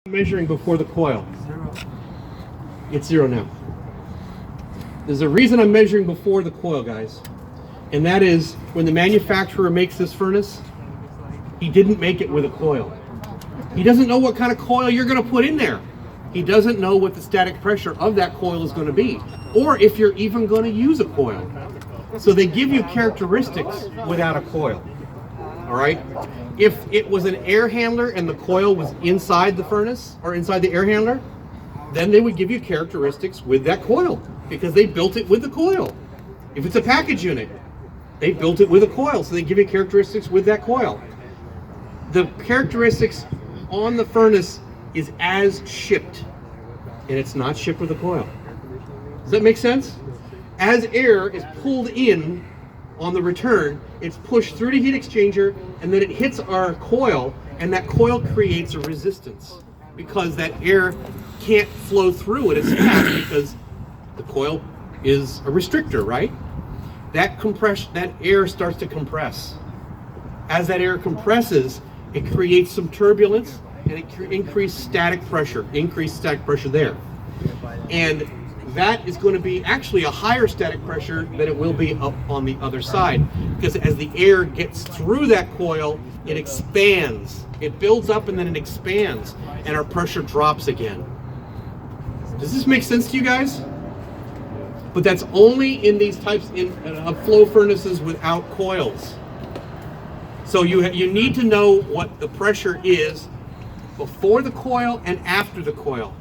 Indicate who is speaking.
Speaker 1: Measuring before the coil. It's zero now. There's a reason I'm measuring before the coil, guys. And that is when the manufacturer makes this furnace, he didn't make it with a coil. He doesn't know what kind of coil you're going to put in there. He doesn't know what the static pressure of that coil is going to be, or if you're even going to use a coil. So they give you characteristics without a coil. All right. If it was an air handler and the coil was inside the furnace or inside the air handler, then they would give you characteristics with that coil because they built it with the coil. If it's a package unit, they built it with a coil, so they give you characteristics with that coil. The characteristics on the furnace is as shipped, and it's not shipped with a coil. Does that make sense? As air is pulled in on the return, it's pushed through the heat exchanger, and then it hits our coil, and that coil creates a resistance because that air can't flow through it as fast because the coil is a restrictor, right? That air starts to compress. As that air compresses, it creates some turbulence, and it increased static pressure there. And that is going to be actually a higher static pressure than it will be up on the other side, because as the air gets through that coil, it expands. It builds up and then it expands, and our pressure drops again. Does this make sense to you guys? But that's only in these types of flow furnaces without coils. So you need to know what the pressure is before the coil and after the coil.